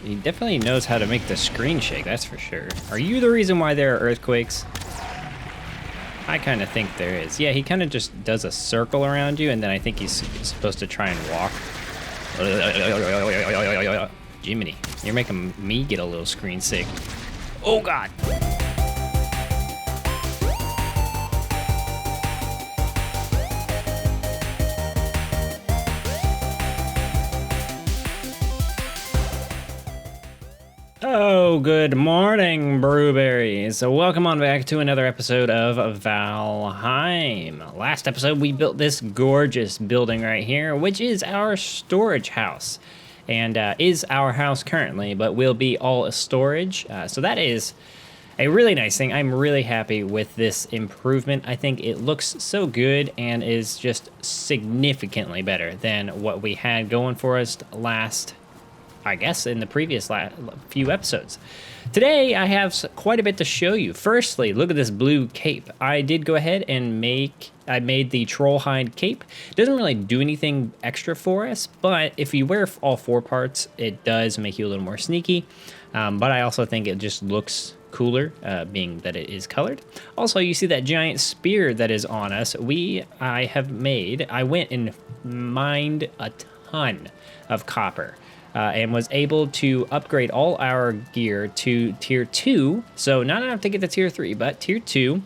He definitely knows how to make the screen shake, that's for sure. Are you the reason why there are earthquakes? I kind of think there is. Yeah, he kind of just does a circle around you, and then I think he's supposed to try and walk. Jiminy, you're making me get a little screen sick. Oh, God. Oh, good morning, Brewberries. So welcome on back to another episode of Valheim. Last episode, we built this gorgeous building right here, which is our storage house. And is our house currently, but will be all storage. So that is a really nice thing. I'm really happy with this improvement. I think it looks so good and is just significantly better than what we had going for us last, I guess, in the previous few episodes. Today, I have quite a bit to show you. Firstly, look at this blue cape. I did go ahead and I made the troll hide cape. It doesn't really do anything extra for us, but if you wear all four parts, it does make you a little more sneaky. But I also think it just looks cooler, being that it is colored. Also, you see that giant spear that is on us. I went and mined a ton of copper. And was able to upgrade all our gear to tier 2. So not enough to get to tier 3, but tier 2.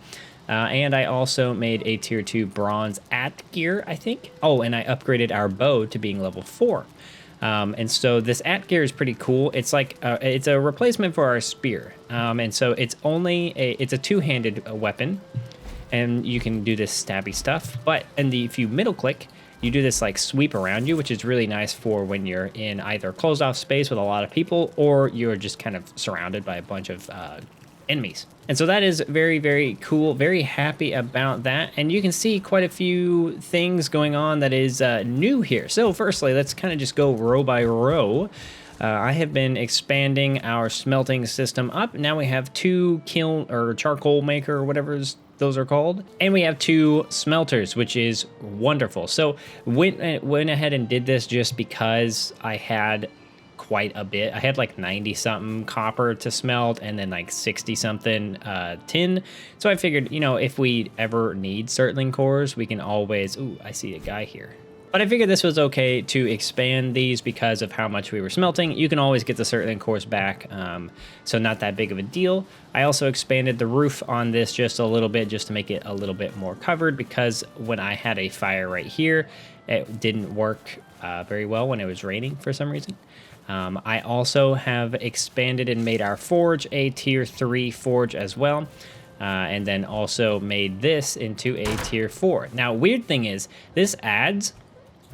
And I also made a tier 2 bronze at gear, I think. Oh, and I upgraded our bow to being level 4. And so this at gear is pretty cool. It's like it's a replacement for our spear. And so it's a two-handed weapon. And you can do this stabby stuff. But if you middle click, you do this like sweep around you, which is really nice for when you're in either closed off space with a lot of people or you're just kind of surrounded by a bunch of enemies. And so that is very, very cool. Very happy about that. And you can see quite a few things going on that is new here. So firstly, let's kind of just go row by row. I have been expanding our smelting system up. Now we have 2 kiln or charcoal maker or whatever those are called. And we have 2 smelters, which is wonderful. So went ahead and did this just because I had quite a bit. I had like 90 something copper to smelt and then like 60 something tin. So I figured, if we ever need Surtling cores, we can always, ooh, I see a guy here. But I figured this was okay to expand these because of how much we were smelting. You can always get the Surtling cores back, so not that big of a deal. I also expanded the roof on this just a little bit just to make it a little bit more covered because when I had a fire right here, it didn't work very well when it was raining for some reason. I also have expanded and made our forge a tier 3 forge as well. And then also made this into a tier 4. Now, weird thing is, this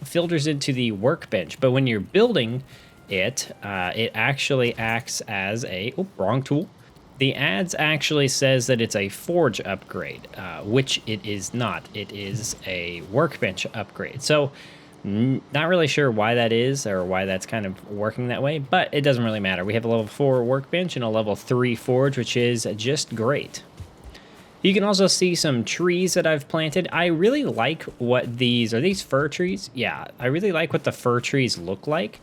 filters into the workbench, but when you're building it, it actually acts as wrong tool. The ads actually says that it's a forge upgrade, which it is not. It is a workbench upgrade. So not really sure why that is or why that's kind of working that way, but it doesn't really matter. We have a level 4 workbench and a level 3 forge, which is just great. You can also see some trees that I've planted. I really like are these fir trees? Yeah, I really like what the fir trees look like.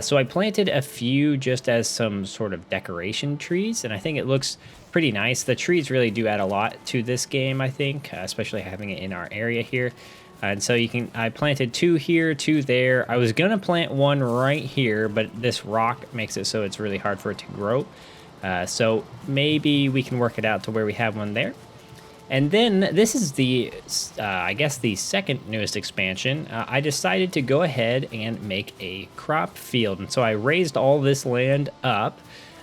So I planted a few just as some sort of decoration trees, and I think it looks pretty nice. The trees really do add a lot to this game, I think, especially having it in our area here. And so I planted 2 here, 2 there. I was gonna plant 1 right here, but this rock makes it so it's really hard for it to grow. So maybe we can work it out to where we have 1 there. And then this is I guess the second newest expansion. I decided to go ahead and make a crop field. And so I raised all this land up.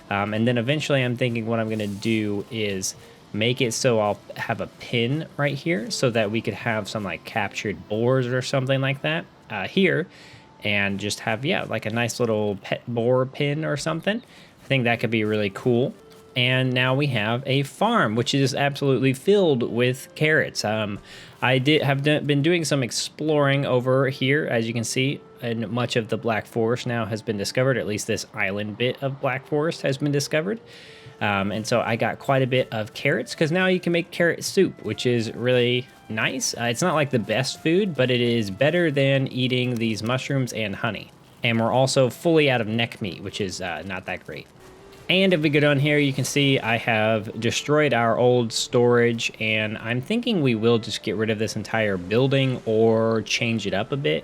And then eventually I'm thinking what I'm going to do is make it so I'll have a pin right here so that we could have some like captured boars or something like that here. And just have, like a nice little pet boar pin or something. I think that could be really cool. And now we have a farm, which is absolutely filled with carrots. I have been doing some exploring over here, as you can see, and much of the Black Forest now has been discovered. At least this island bit of Black Forest has been discovered. And so I got quite a bit of carrots because now you can make carrot soup, which is really nice. It's not like the best food, but it is better than eating these mushrooms and honey. And we're also fully out of neck meat, which is not that great. And if we go down here, you can see I have destroyed our old storage, and I'm thinking we will just get rid of this entire building or change it up a bit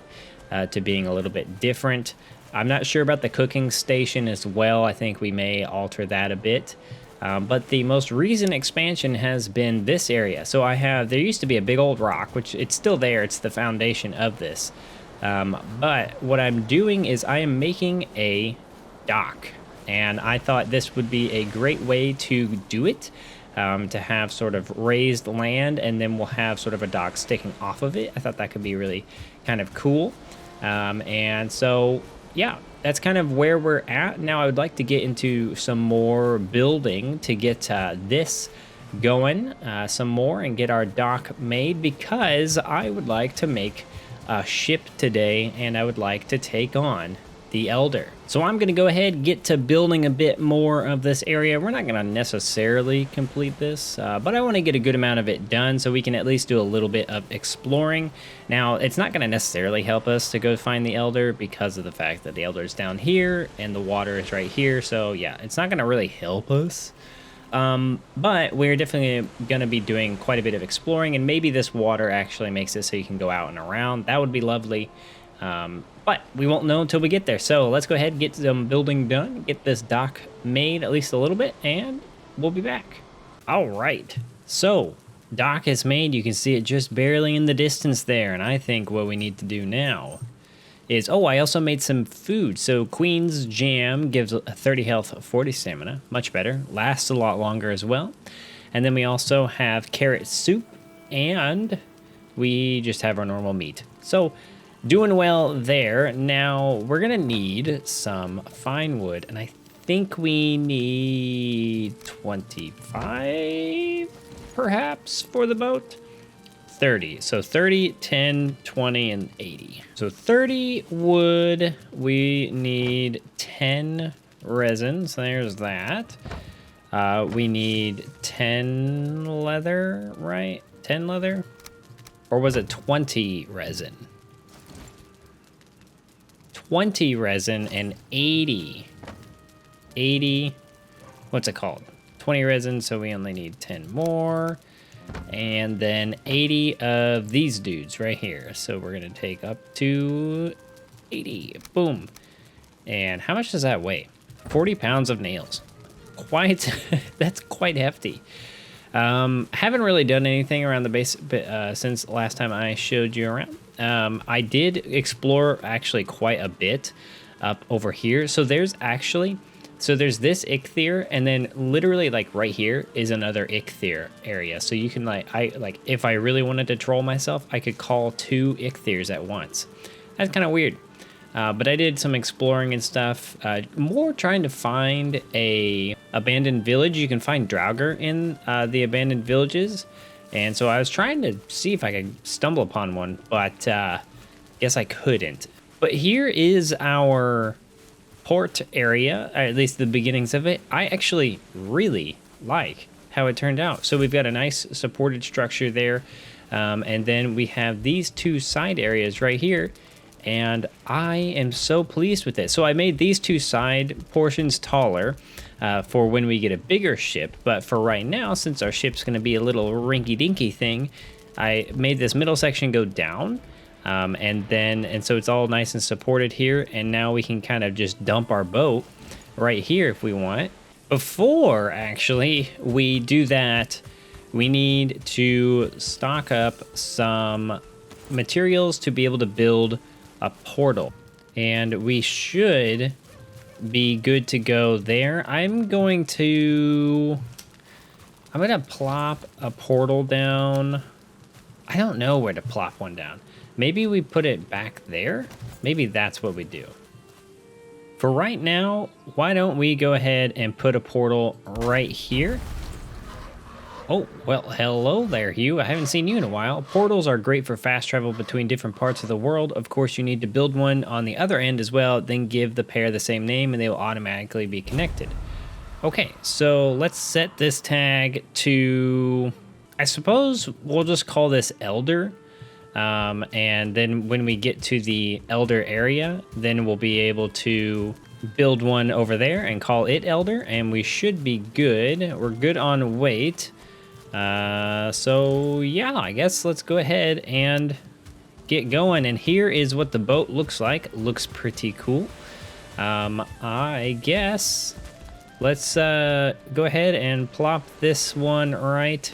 to being a little bit different. I'm not sure about the cooking station as well. I think we may alter that a bit. But the most recent expansion has been this area. So there used to be a big old rock, which it's still there. It's the foundation of this. But what I'm doing is I am making a dock. And I thought this would be a great way to do it, to have sort of raised land, and then we'll have sort of a dock sticking off of it. I thought that could be really kind of cool. And so, yeah, that's kind of where we're at. Now I would like to get into some more building to get this going some more and get our dock made, because I would like to make a ship today, and I would like to take on the Elder. So I'm going to go ahead and get to building a bit more of this area. We're not going to necessarily complete this, but I want to get a good amount of it done so we can at least do a little bit of exploring. Now, it's not going to necessarily help us to go find the Elder because of the fact that the Elder is down here and the water is right here. So yeah, it's not going to really help us. But we're definitely going to be doing quite a bit of exploring, and maybe this water actually makes it so you can go out and around. That would be lovely. But we won't know until we get there. So let's go ahead and get some building done, get this dock made at least a little bit, and we'll be back. All right. So dock is made. You can see it just barely in the distance there. And I think what we need to do now is, I also made some food. So Queen's Jam gives 30 health, 40 stamina. Much better. Lasts a lot longer as well. And then we also have carrot soup, and we just have our normal meat. So doing well there. Now we're gonna need some fine wood, and I think we need 25 perhaps for the boat. 30. So 30, 10, 20, and 80. So 30 wood. We need 10 resins. There's that. We need 10 leather, right? 10 leather? Or was it 20 resin? 20 resin and 80, what's it called? 20 resin, so we only need 10 more. And then 80 of these dudes right here. So we're gonna take up to 80, boom. And how much does that weigh? 40 pounds of nails. That's quite hefty. Haven't really done anything around the base since last time I showed you around. I did explore actually quite a bit up over here. So there's this ichthyer, and then literally like right here is another ichthyer area. So you can if I really wanted to troll myself, I could call 2 ichthyers at once. That's kind of weird. But I did some exploring and stuff, more trying to find a abandoned village. You can find Draugr in the abandoned villages. And so I was trying to see if I could stumble upon one, but guess I couldn't. But here is our port area, or at least the beginnings of it. I actually really like how it turned out. So we've got a nice supported structure there. And then we have these 2 side areas right here. And I am so pleased with it. So I made these 2 side portions taller for when we get a bigger ship. But for right now, since our ship's going to be a little rinky-dinky thing, I made this middle section go down. And so it's all nice and supported here. And now we can kind of just dump our boat right here if we want. Before, actually, we do that, we need to stock up some materials to be able to build a portal, and we should be good to go there. I'm gonna plop a portal down. I don't know where to plop one down. Maybe we put it back there. Maybe that's what we do. For right now, why don't we go ahead and put a portal right here? Oh, well, hello there, Hugh. I haven't seen you in a while. Portals are great for fast travel between different parts of the world. Of course, you need to build one on the other end as well, then give the pair the same name and they will automatically be connected. Okay, so let's set this tag to, I suppose we'll just call this Elder. And then when we get to the Elder area, then we'll be able to build one over there and call it Elder, and we should be good. We're good on weight. So yeah, I guess let's go ahead and get going. And here is what the boat looks like. Looks pretty cool. I guess let's go ahead and plop this one right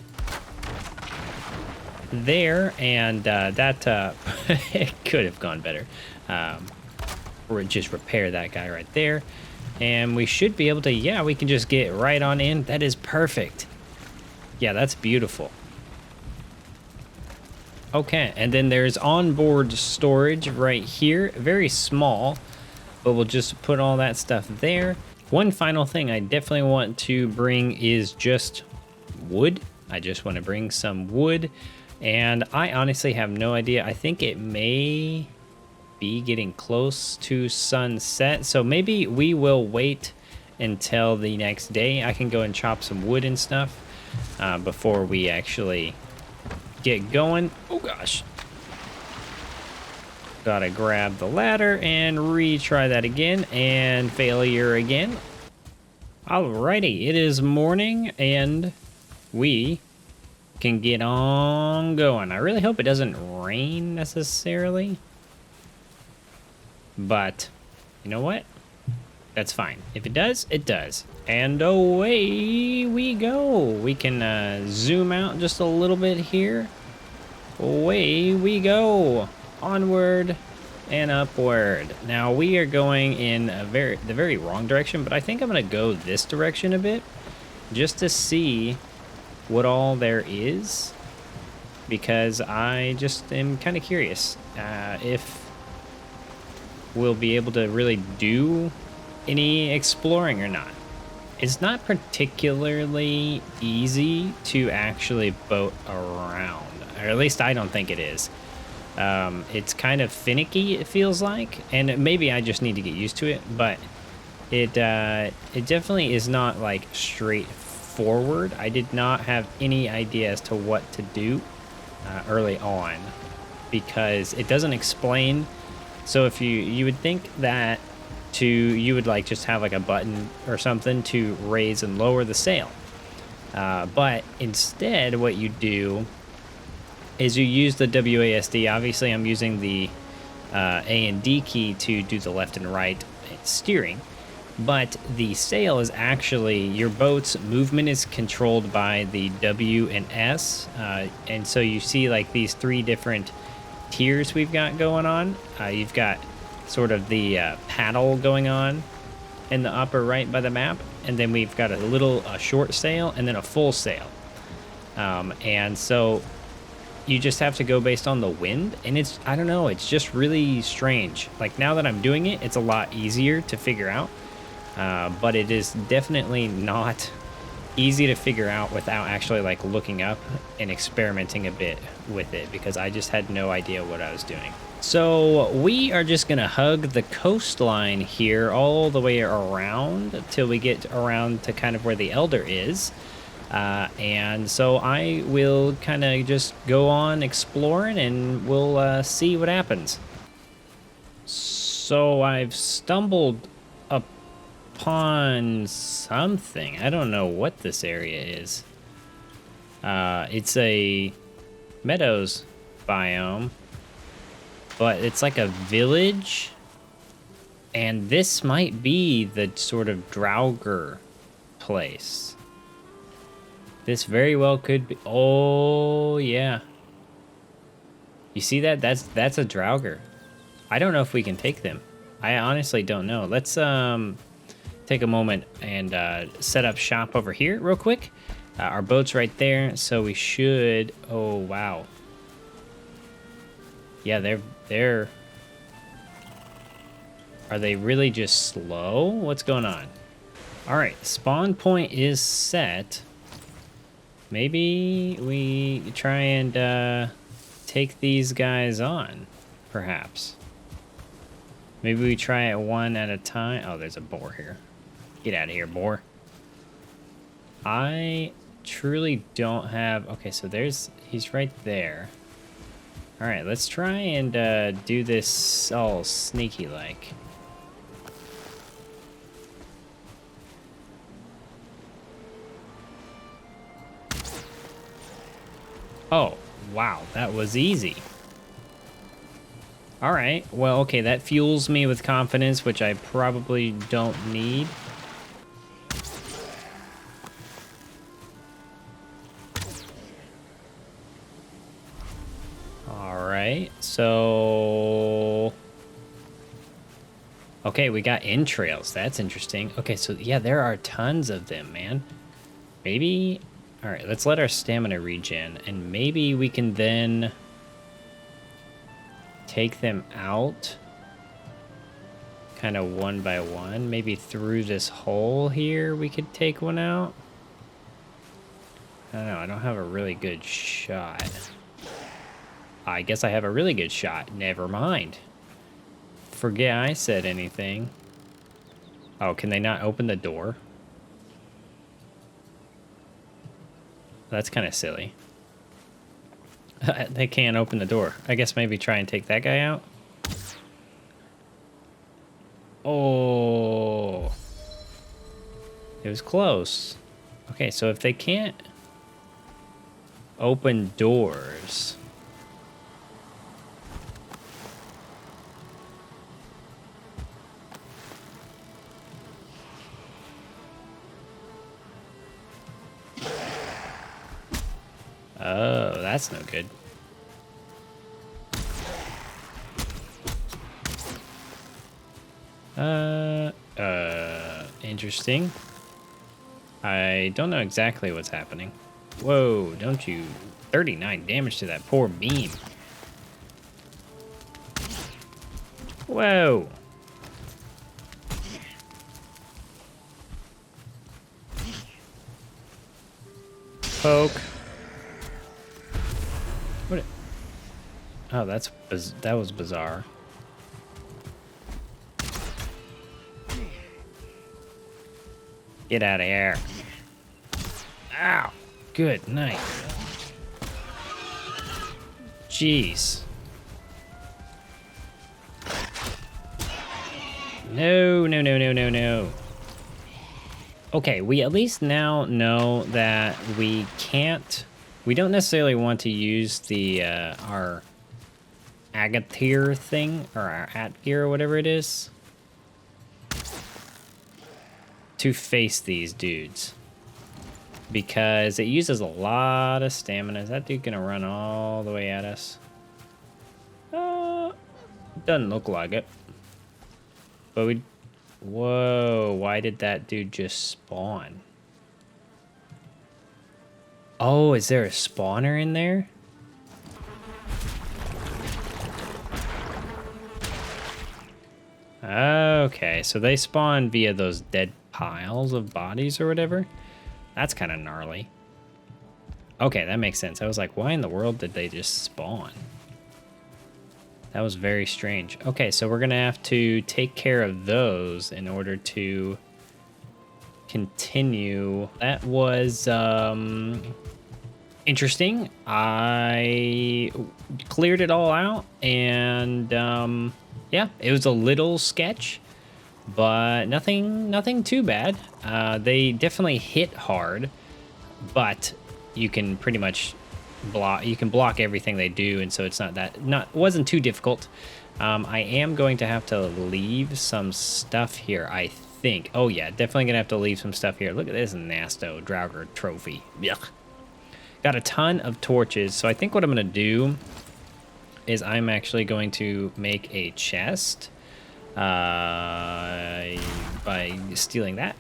there, and that it could have gone better. Or just repair that guy right there, and we should be able to, yeah, we can just get right on in. That is perfect. Yeah, that's beautiful. Okay, and then there's onboard storage right here, very small, but we'll just put all that stuff there. One final thing I definitely want to bring is just wood. I just want to bring some wood, and I honestly have no idea. I think it may be getting close to sunset, so maybe we will wait until the next day. I can go and chop some wood and stuff before we actually get going. Oh gosh. Gotta grab the ladder and retry that again, and failure again. Alrighty, it is morning and we can get on going. I really hope it doesn't rain necessarily, but you know what? That's fine. If it does, it does. And away we go. We can zoom out just a little bit here. Away we go. Onward and upward. Now we are going in the very wrong direction, but I think I'm gonna go this direction a bit just to see what all there is, because I just am kind of curious if we'll be able to really do any exploring or not. It's not particularly easy to actually boat around, or at least I don't think it is. It's kind of finicky, it feels like, and maybe I just need to get used to it, but it definitely is not like straightforward. I did not have any idea as to what to do early on, because it doesn't explain. So if you would think that you would like just have like a button or something to raise and lower the sail, but instead what you do is you use the WASD. Obviously I'm using the A and D key to do the left and right steering, but the sail is actually, your boat's movement is controlled by the W and S, and so you see like these three different tiers we've got going on. You've got sort of the paddle going on in the upper right by the map, and then we've got a short sail and then a full sail, and so you just have to go based on the wind, and it's, I don't know, it's just really strange. Like now that I'm doing it, it's a lot easier to figure out, but it is definitely not easy to figure out without actually like looking up and experimenting a bit with it, because I just had no idea what I was doing. So we are just gonna hug the coastline here all the way around till we get around to kind of where the Elder is. And so I will kind of just go on exploring, and we'll see what happens. So I've stumbled upon something. I don't know what this area is. It's a meadows biome, but it's like a village, and this might be the sort of Draugr place. This very well could be. Oh yeah, you see that? That's a Draugr. I don't know if we can take them. I honestly don't know. Let's take a moment and set up shop over here real quick. Our boat's right there, so we should. Oh wow. Yeah, they're. Are they really just slow? What's going on? All right, spawn point is set. Maybe we try and take these guys on, perhaps. Maybe we try it one at a time. Oh, there's a boar here. Get out of here, boar. I truly don't have... Okay, so he's right there. All right, let's try and do this all sneaky-like. Oh, wow, that was easy. All right, well, okay, that fuels me with confidence, which I probably don't need. All right, so... Okay, we got entrails. That's interesting. Okay, so yeah, there are tons of them, man. Maybe... All right, let's let our stamina regen, and maybe we can then take them out kind of one by one. Maybe through this hole here we could take one out. I don't know, I don't have a really good shot. I guess I have a really good shot. Never mind. Forget I said anything. Oh, can they not open the door? That's kind of silly. They can't open the door. I guess maybe try and take that guy out. Oh. It was close. Okay, so if they can't open doors... Oh, that's no good. Interesting. I don't know exactly what's happening. Whoa, don't you... 39 damage to that poor beam. Whoa. Poke. What? Oh, that was bizarre. Get out of here. Ow. Good night. Jeez. No, no, no, no, no, no. Okay, we at least now know that we don't necessarily want to use the, our Agathir thing, or our Atgear, or whatever it is, to face these dudes. Because it uses a lot of stamina. Is that dude gonna run all the way at us? Doesn't look like it. But we... Whoa, why did that dude just spawn? Oh, is there a spawner in there? Okay, so they spawn via those dead piles of bodies or whatever. That's kind of gnarly. Okay, that makes sense. I was like, why in the world did they just spawn? That was very strange. Okay, so we're gonna have to take care of those in order to continue. That was interesting. I cleared it all out, and yeah, it was a little sketch, but nothing too bad. They definitely hit hard, but you can pretty much block everything they do, and so it's wasn't too difficult. I am going to have to leave some stuff here, I think. Oh yeah, definitely gonna have to leave some stuff here. Look at this Nasto Draugr trophy. Yuck. Got a ton of torches, so I think what I'm gonna do is I'm actually going to make a chest by stealing that.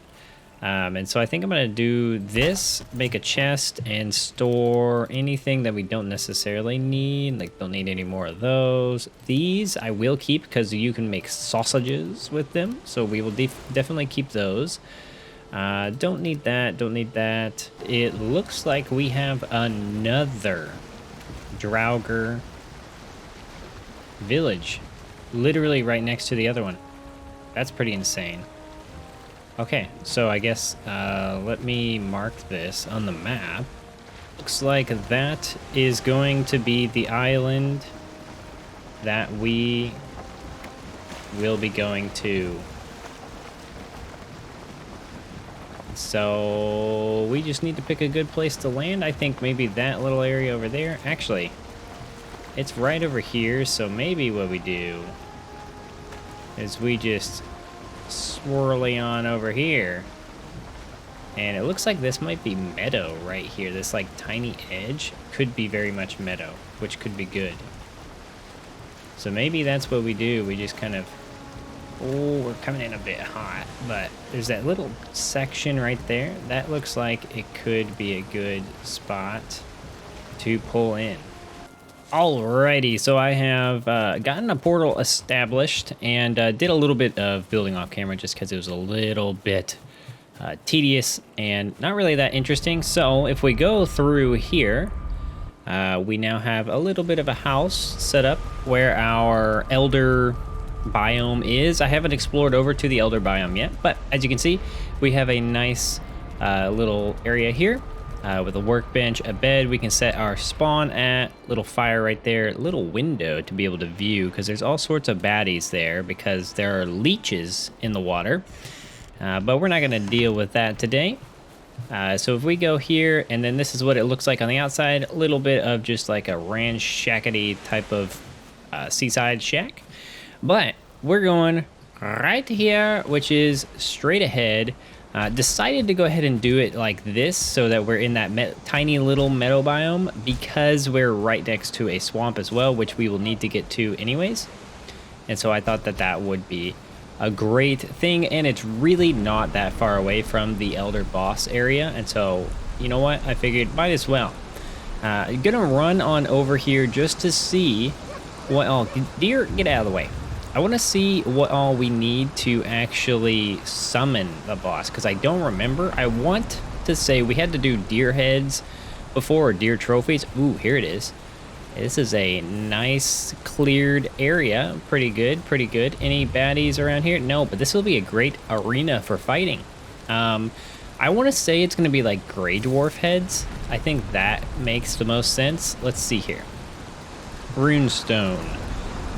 And so I think I'm gonna do this, make a chest, and store anything that we don't necessarily need. Like, don't need any more of those. These I will keep because you can make sausages with them. So we will definitely keep those. Don't need that, don't need that. It looks like we have another Draugr village. Literally right next to the other one. That's pretty insane. Okay, so I guess let me mark this on the map. Looks like that is going to be the island that we will be going to. So we just need to pick a good place to land. I think maybe that little area over there. Actually, it's right over here, so maybe what we do is we just swirly on over here. And it looks like this might be meadow right here. This like tiny edge could be very much meadow, which could be good. So maybe that's what we do. We just kind of, oh, we're coming in a bit hot, but there's that little section right there. That looks like it could be a good spot to pull in. Alrighty, so I have gotten a portal established and did a little bit of building off camera just because it was a little bit tedious and not really that interesting. So if we go through here, we now have a little bit of a house set up where our elder biome is. I haven't explored over to the elder biome yet, but as you can see, we have a nice little area here. With a workbench, a bed we can set our spawn at, little fire right there, little window to be able to view because there's all sorts of baddies there because there are leeches in the water. But we're not going to deal with that today. So if we go here, and then this is what it looks like on the outside, a little bit of just like a ranch shackety type of seaside shack. But we're going right here, which is straight ahead. Decided to go ahead and do it like this so that we're in that tiny little meadow biome because we're right next to a swamp as well, which we will need to get to anyways. And so I thought that that would be a great thing, and it's really not that far away from the elder boss area. And so, you know what? I figured might as well. I'm gonna run on over here just to see what all, deer, get out of the way. I want to see what all we need to actually summon the boss, because I don't remember. I want to say we had to do deer heads before, or deer trophies. Ooh, here it is. This is a nice cleared area. Pretty good, pretty good. Any baddies around here? No, but this will be a great arena for fighting. I want to say it's going to be like gray dwarf heads. I think that makes the most sense. Let's see here. Runestone.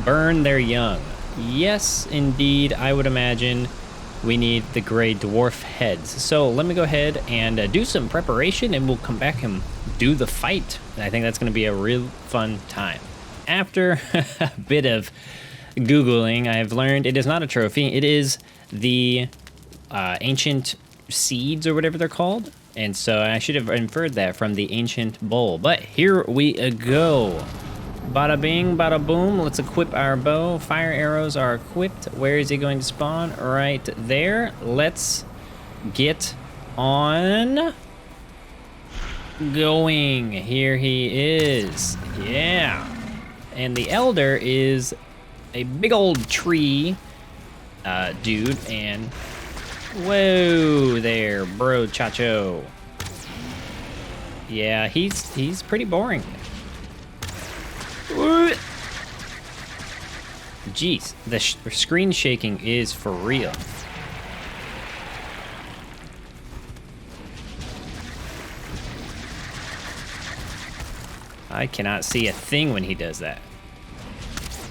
Burn their young. Yes, indeed, I would imagine we need the gray dwarf heads. So let me go ahead and do some preparation, and we'll come back and do the fight. And I think that's going to be a real fun time. After a bit of Googling, I have learned it is not a trophy. It is the ancient seeds, or whatever they're called. And so I should have inferred that from the ancient bowl. But here we go. Bada bing, bada boom. Let's equip our bow. Fire arrows are equipped. Where is he going to spawn? Right there. Let's get on going. Here he is. Yeah. And the elder is a big old tree dude. And whoa there, bro chacho. Yeah, he's pretty boring. Jeez, the screen shaking is for real. I cannot see a thing when he does that.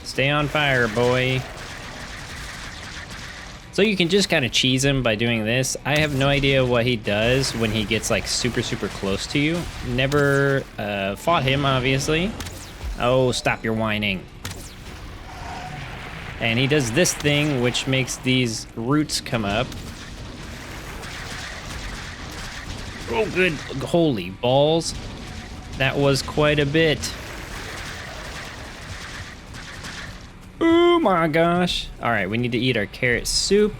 Stay on fire, boy. So you can just kind of cheese him by doing this. I have no idea what he does when he gets like super close to you. Never fought him, obviously. Oh, stop your whining. And he does this thing, which makes these roots come up. Oh, good. Holy balls. That was quite a bit. Oh my gosh. All right, we need to eat our carrot soup.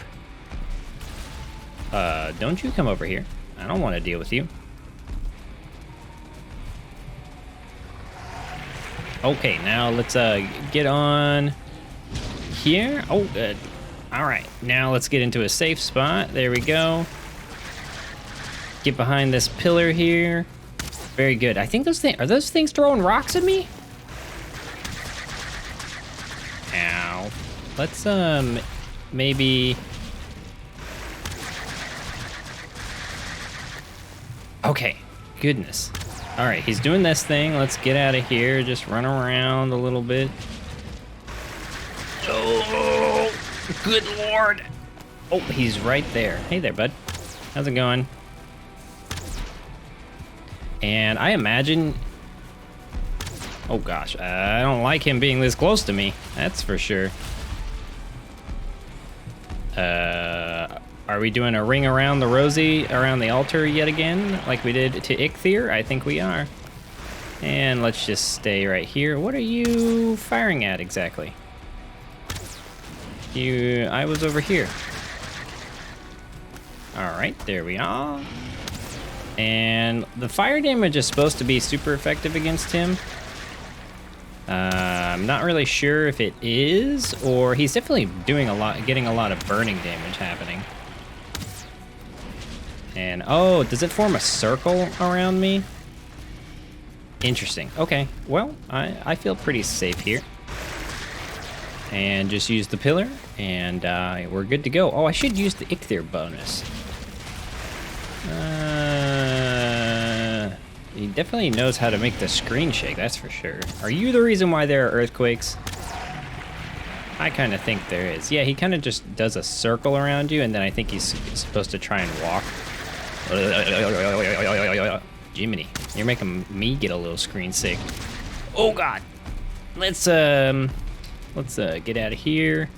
Don't you come over here. I don't want to deal with you. Okay, now let's get on here. Oh, good. All right, now let's get into a safe spot. There we go. Get behind this pillar here. Very good. I think those things, are those things throwing rocks at me? Ow. Let's maybe. Okay, goodness. All right, he's doing this thing. Let's get out of here. Just run around a little bit. Good lord. Oh, he's right there. Hey there, bud. How's it going? And I imagine... Oh gosh, I don't like him being this close to me. That's for sure. Are we doing a ring around the rosy, around the altar yet again, like we did to Eikthyr? I think we are. And let's just stay right here. What are you firing at exactly? I was over here. All right, there we are. And the fire damage is supposed to be super effective against him. I'm not really sure if it is, or he's definitely doing a lot, getting a lot of burning damage happening. And oh, does it form a circle around me? Interesting. Okay, well, I feel pretty safe here. And just use the pillar, and we're good to go. Oh, I should use the Eikthyr bonus. He definitely knows how to make the screen shake, that's for sure. Are you the reason why there are earthquakes? I kind of think there is. Yeah, he kind of just does a circle around you, and then I think he's supposed to try and walk. Jiminy, you're making me get a little screen sick. Oh God, let's get out of here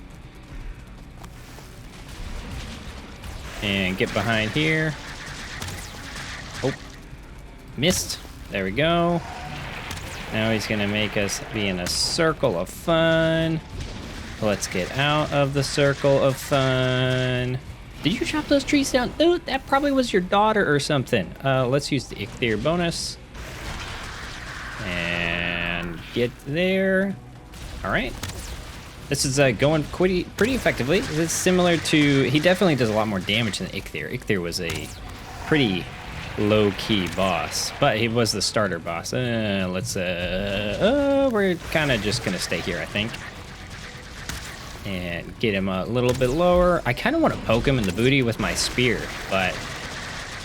and get behind here. Oh, missed. There we go. Now he's gonna make us be in a circle of fun. Let's get out of the circle of fun. Did you chop those trees down? Dude, that probably was your daughter or something. Let's use the Eikthyr bonus. And get there. All right. This is going pretty effectively. It's similar to... He definitely does a lot more damage than Eikthyr. Eikthyr was a pretty low-key boss, but he was the starter boss. We're kind of just going to stay here, I think. And get him a little bit lower. I kind of want to poke him in the booty with my spear, but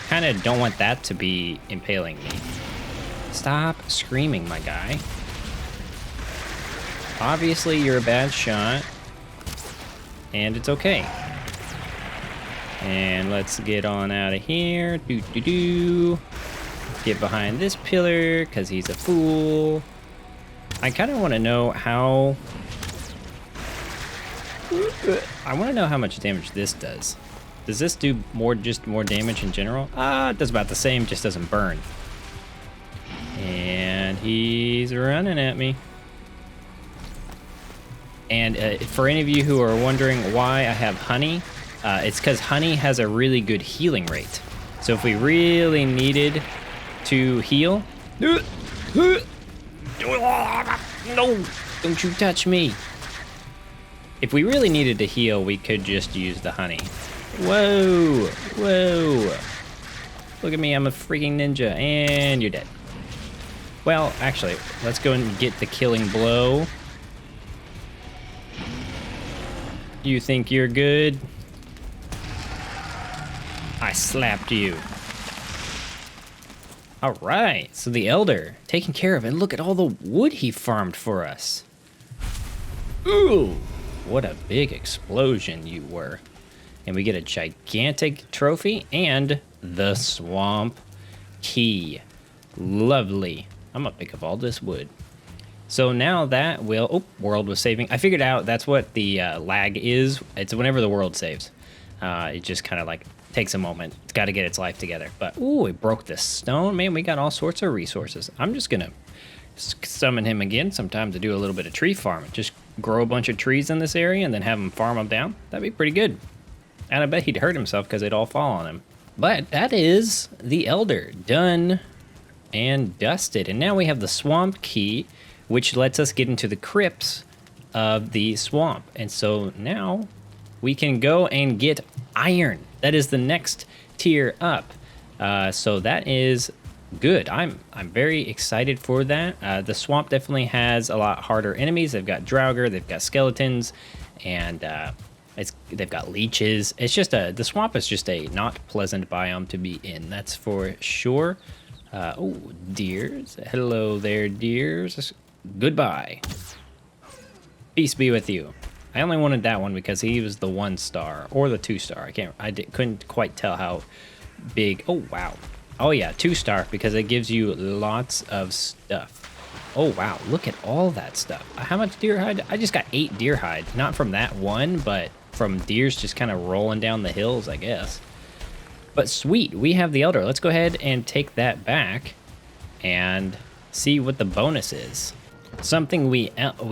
kind of don't want that to be impaling me. Stop screaming, my guy. Obviously, you're a bad shot, and it's okay. And let's get on out of here. Get behind this pillar, because he's a fool. I kind of want to know how... I want to know how much damage this does. Does this do just more damage in general? It does about the same, just doesn't burn. And he's running at me. And for any of you who are wondering why I have honey, it's because honey has a really good healing rate. So if we really needed to heal... No, don't you touch me. If we really needed to heal, we could just use the honey. Whoa, whoa. Look at me, I'm a freaking ninja, and you're dead. Well, actually, let's go and get the killing blow. You think you're good? I slapped you. All right, so the Elder, taken care of, and look at all the wood he farmed for us. Ooh. What a big explosion you were. And we get a gigantic trophy and the swamp key. Lovely. I'm gonna pick up all this wood. So now that will... Oh, world was saving. I figured out that's what the lag is. It's whenever the world saves. It just kind of like takes a moment. It's got to get its life together. But, ooh, we broke the stone. Man, we got all sorts of resources. I'm just gonna summon him again sometime to do a little bit of tree farming. Just grow a bunch of trees in this area and then have him farm them down. That'd be pretty good. And I bet he'd hurt himself because they'd all fall on him. But that is the Elder done and dusted. And now we have the swamp key, which lets us get into the crypts of the swamp. And so now we can go and get iron. That is the next tier up. So that is good. I'm very excited for that. The swamp definitely has a lot harder enemies. They've got Draugr, they've got skeletons, and they've got leeches. It's just the swamp is just a not pleasant biome to be in. That's for sure. Oh, deers. Hello there, deers. Goodbye. Peace be with you. I only wanted that one because he was the 1-star or the 2-star. Couldn't quite tell how big. Oh, wow. Oh, yeah, 2-star because it gives you lots of stuff. Oh, wow, look at all that stuff. How much deer hide? I just got 8 deer hide. Not from that one, but from deers just kind of rolling down the hills, I guess. But sweet, we have the Elder. Let's go ahead and take that back and see what the bonus is. Something we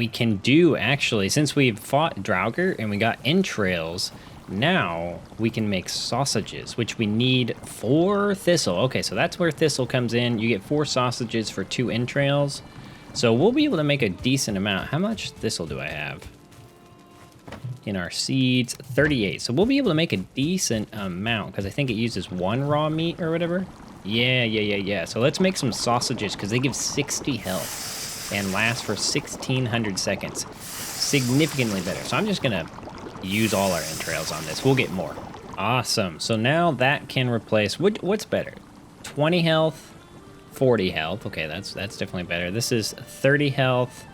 can do, actually, since we've fought Draugr and we got entrails, now we can make sausages, which we need 4 thistle. Okay, so that's where thistle comes in. You get 4 sausages for 2 entrails. So we'll be able to make a decent amount. How much thistle do I have? In our seeds, 38. So we'll be able to make a decent amount because I think it uses 1 raw meat or whatever. Yeah. So let's make some sausages because they give 60 health and last for 1,600 seconds. Significantly better. So I'm just going to use all our entrails on this. We'll get more. Awesome. So now that can replace... What's better? 20 health, 40 health. Okay, that's definitely better. This is 30 health.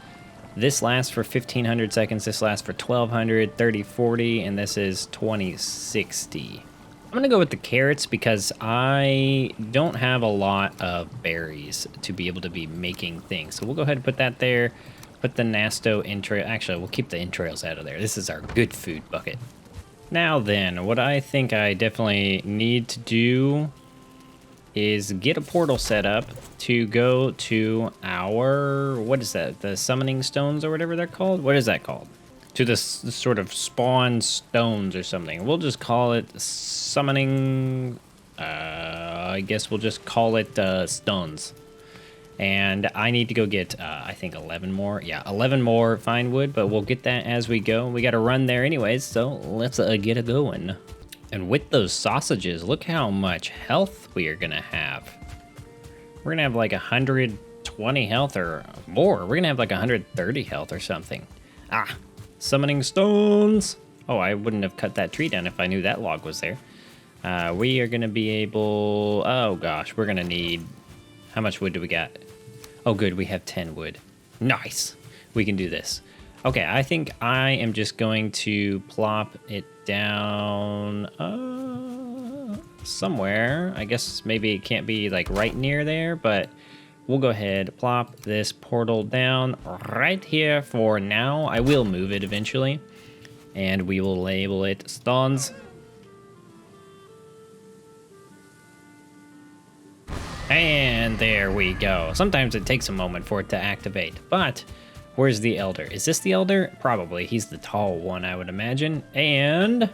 This lasts for 1,500 seconds. This lasts for 1,200, 30, 40, and this is 2060. I'm going to go with the carrots because I don't have a lot of berries to be able to be making things. So we'll go ahead and put that there. Put the Nasto entrail. Actually, we'll keep the entrails out of there. This is our good food bucket. Now then, what I think I definitely need to do is get a portal set up to go to our, what is that? The summoning stones or whatever they're called? What is that called? To the sort of spawn stones or something. We'll just call it summoning, I guess we'll just call it stones. And I need to go get, I think 11 more. Yeah, 11 more fine wood, but we'll get that as we go. We got to run there anyways, so let's get it going. And with those sausages, look how much health we are going to have. We're going to have like 120 health or more. We're going to have like 130 health or something. Ah, summoning stones. Oh, I wouldn't have cut that tree down if I knew that log was there. We are going to be able... Oh, gosh, we're going to need... How much wood do we got? Oh, good. We have 10 wood. Nice. We can do this. Okay, I think I am just going to plop it down somewhere. I guess maybe it can't be like right near there, but we'll go ahead, plop this portal down right here for now. I will move it eventually, and we will label it stones. And there we go. Sometimes it takes a moment for it to activate, but where's the Elder? Is this the Elder? Probably. He's the tall one, I would imagine. And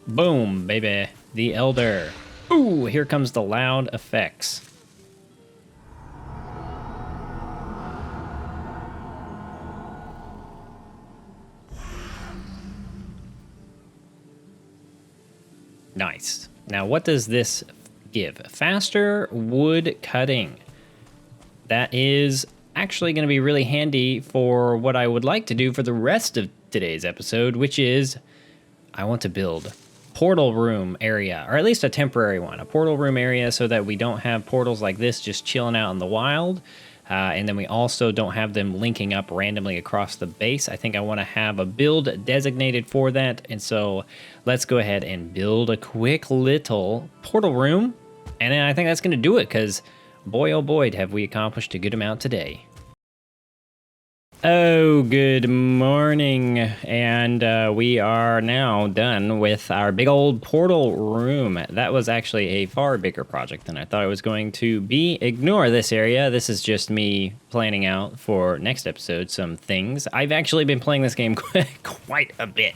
boom, baby, the Elder. Ooh, here comes the loud effects. Nice. Now, what does this give? Faster wood cutting. That is actually going to be really handy for what I would like to do for the rest of today's episode, which is I want to build portal room area, or at least a temporary one, a portal room area so that we don't have portals like this just chilling out in the wild. And then we also don't have them linking up randomly across the base. I think I want to have a build designated for that. And so let's go ahead and build a quick little portal room. And then I think that's going to do it because boy, oh boy, have we accomplished a good amount today. Oh, good morning, and we are now done with our big old portal room. That was actually a far bigger project than I thought it was going to be. Ignore this area. This is just me planning out for next episode some things. I've actually been playing this game quite a bit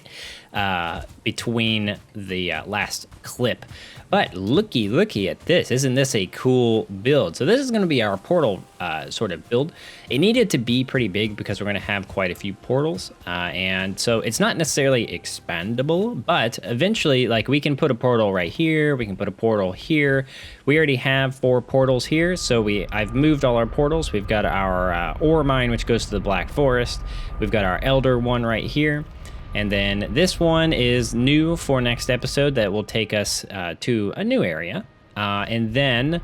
between the last clip. But looky at this. Isn't this a cool build? So this is going to be our portal sort of build. It needed to be pretty big because we're going to have quite a few portals. And so it's not necessarily expandable, but eventually, like, we can put a portal right here. We can put a portal here. We already have 4 portals here. So I've moved all our portals. We've got our ore mine, which goes to the Black Forest. We've got our Elder one right here. And then this one is new for next episode that will take us to a new area. And then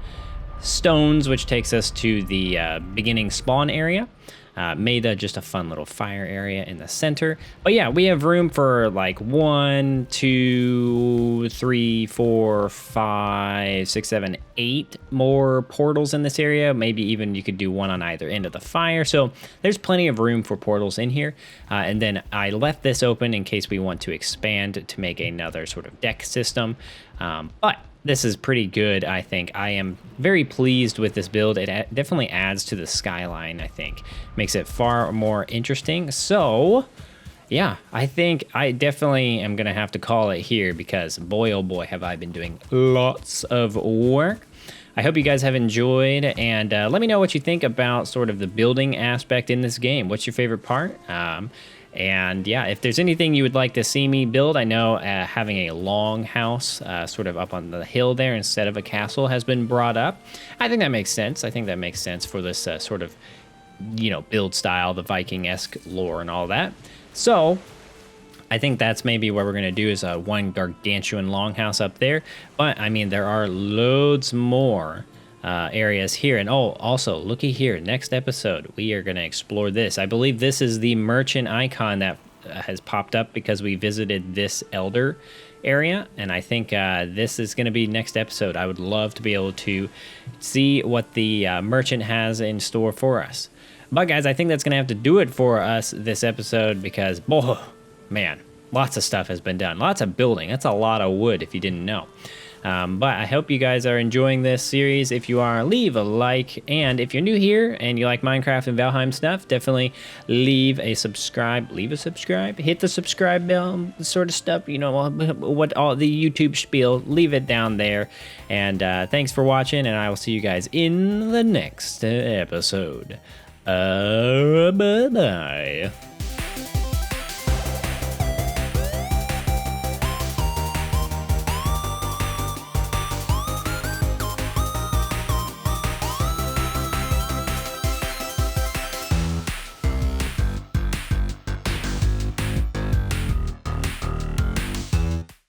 stones, which takes us to the beginning spawn area. Made just a fun little fire area in the center. But yeah, we have room for like 1, 2, 3, 4, 5, 6, 7, 8 more portals in this area. Maybe even you could do one on either end of the fire. So there's plenty of room for portals in here. And then I left this open in case we want to expand to make another sort of deck system. But this is pretty good, I think. I am very pleased with this build. It definitely adds to the skyline, I think. Makes it far more interesting. So, yeah, I think I definitely am going to have to call it here because boy, oh boy, have I been doing lots of work. I hope you guys have enjoyed, and let me know what you think about sort of the building aspect in this game. What's your favorite part? And yeah, if there's anything you would like to see me build, I know having a long house sort of up on the hill there instead of a castle has been brought up. I think that makes sense. I think that makes sense for this sort of, you know, build style, the Viking-esque lore and all that. So I think that's maybe what we're going to do is one gargantuan longhouse up there. But I mean, there are loads more areas here. And oh, also looky here, next episode we are going to explore this. I believe this is the merchant icon that has popped up because we visited this elder area, and I think this is going to be next episode. I would love to be able to see what the merchant has in store for us. But guys, I think that's going to have to do it for us this episode because, oh man, lots of stuff has been done. Lots of building. That's a lot of wood if you didn't know. But I hope you guys are enjoying this series. If you are, leave a like. And if you're new here and you like Minecraft and Valheim stuff, definitely leave a subscribe. Leave a subscribe. Hit the subscribe bell sort of stuff. You know, what all the YouTube spiel. Leave it down there. And thanks for watching. And I will see you guys in the next episode. Bye-bye.